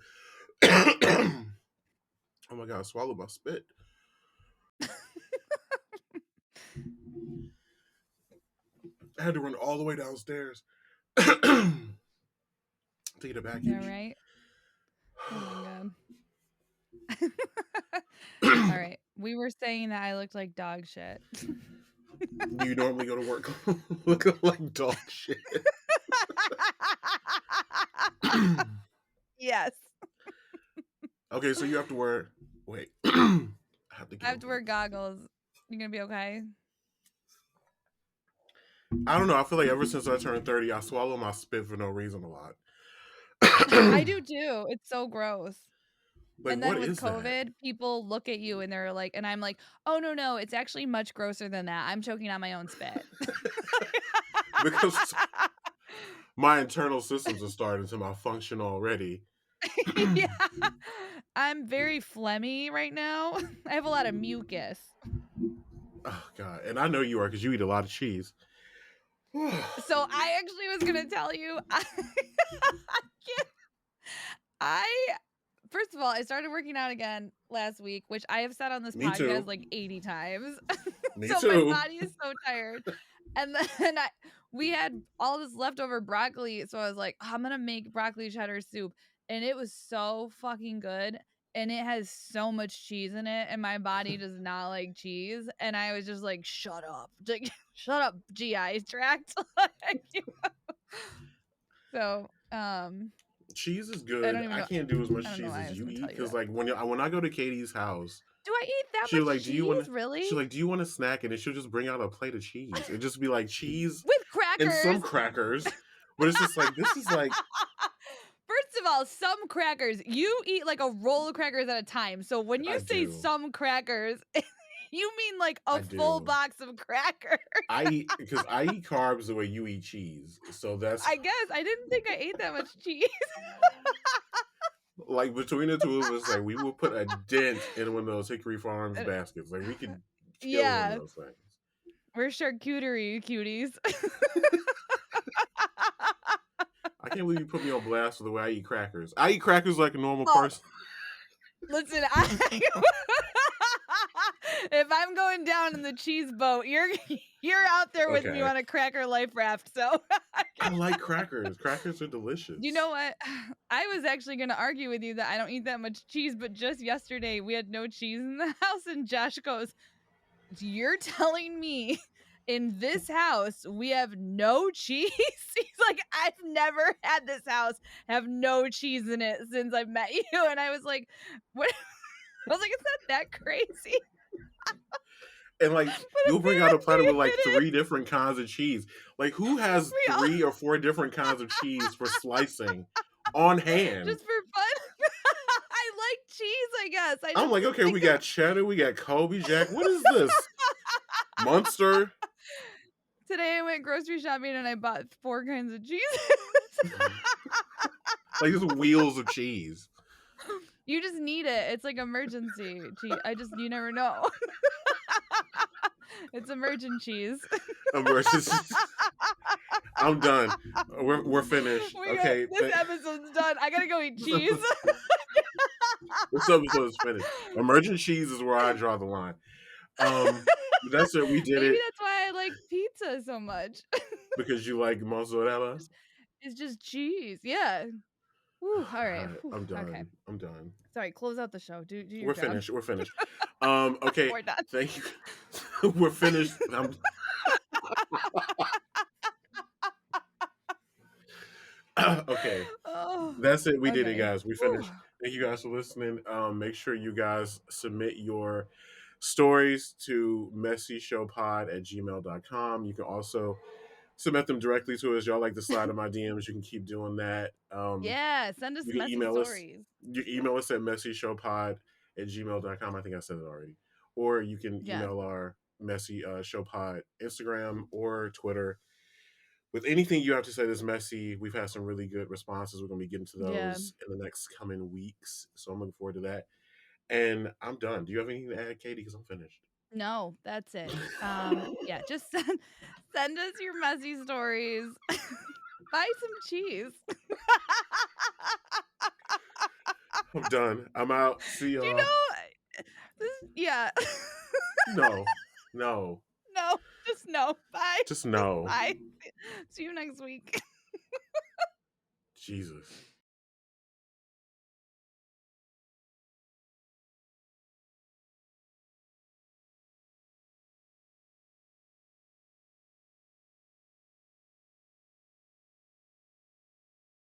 Oh my god, I swallowed my spit. I had to run all the way downstairs to get a Yeah, package. right? Oh my god. All right. We were saying that I looked like dog shit. Do you normally go to work looking like dog shit? Yes. Okay, so you have to wear. Wait, I have to I get have to over wear this. goggles. You gonna be okay? I don't know. I feel like ever since I turned 30, I swallow my spit for no reason a lot. I do too. It's so gross. Like, And what then with is that? COVID, people look at you and they're like, and I'm like, "Oh, no, no, it's actually much grosser than that. I'm choking on my own spit." Because my internal systems are starting to malfunction already. Yeah. I'm very phlegmy right now. I have a lot of mucus. Oh god, and I know you are because you eat a lot of cheese. So I actually was gonna tell you, can't- I first of all, I started working out again last week, which I have said on this Me podcast too. like 80 times. Me So my too. body is so tired. And then we had all this leftover broccoli. So I was like, I'm going to make broccoli cheddar soup. And it was so fucking good. And it has so much cheese in it. And my body does not like cheese. And I was just like, shut up. Like, shut up, GI tract. Like, so, Cheese is I don't good. even I know. can't do as I much don't know cheese why I as was you gonna eat tell you because that. like when I go to Katie's house, Do I eat that she'll much like, do you want cheese? to? Really? She's like, do you want a snack? And then she'll just bring out a plate of cheese. It just be like cheese With and some crackers. crackers, but it's just like this is like First of all, some crackers. You eat like a roll of crackers at a time. So when you I say do, some crackers, you mean like a I full do. box of crackers. I eat because I eat carbs the way you eat cheese. So that's I guess I didn't think I ate that much cheese. like between the two of us, like we will put a dent in one of those Hickory Farms Uh, baskets. Like we could kill one of yeah, those things. we're charcuterie cuties. I can't believe you put me on blast for the way I eat crackers. I eat crackers like a normal Oh, person. listen, if I'm going down in the cheese boat, you're out there with me Okay. on a cracker life raft. So I like crackers. Crackers are you delicious. know what? I was actually gonna argue with you that I don't eat that much cheese, but just yesterday we had no cheese in the house, and Josh goes, "You're telling me in this house we have no cheese?" He's like, "I've never had this house have no cheese in it since I met you," and I was like, "What?" I was like, "It's not that crazy," And like but you'll bring out a platter with apparently like it is. three different kinds of cheese. Like who has We all 3 or 4 different kinds of cheese for slicing on hand? just for fun. I like cheese, I guess. I I'm just like, didn't okay, we think of got cheddar, we got Colby Jack. What is this? Munster? Today I went grocery shopping and I bought 4 kinds of cheese. Like just wheels of cheese. You just need it. It's like emergency cheese. You never know. It's emergent cheese. Emergency. I'm done. We're finished. We got Okay. this episode's done. I gotta go eat This cheese. episode, this episode is finished. Emergent cheese is where I draw the line. That's it. We did Maybe it that's why I like pizza so much. because you like mozzarella. It's just cheese. Yeah. Whew, all All right. right, Whew, I'm okay. done. I'm done. Sorry, close out the show. Do your We're job. finished. We're finished. Okay. We're done. Thank you. We're finished. Okay. Oh, That's it. We did it, okay. guys. We Whew. finished. Thank you guys for listening. Make sure you guys submit your stories to messyshowpod@gmail.com. You can also submit them directly to us. Y'all like to slide in my DMs. You can keep doing that. Yeah, send us You can messy email us. stories. You can email us at messyshowpod@gmail.com. I think I said it already. Or you can Yeah. email our messy showpod Instagram or Twitter with anything you have to say that's messy. We've had some really good responses. We're going to be getting to Yeah. those in the next coming weeks. So I'm looking forward to that. And I'm done. Do you have anything to add, Katie? Because I'm finished. No, that's it. Yeah, just send us your messy stories. Buy some cheese. I'm done. I'm out. See Do you y'all. know yeah. No. No. No, just no. Bye. Just no. Bye. See you next week. Jesus.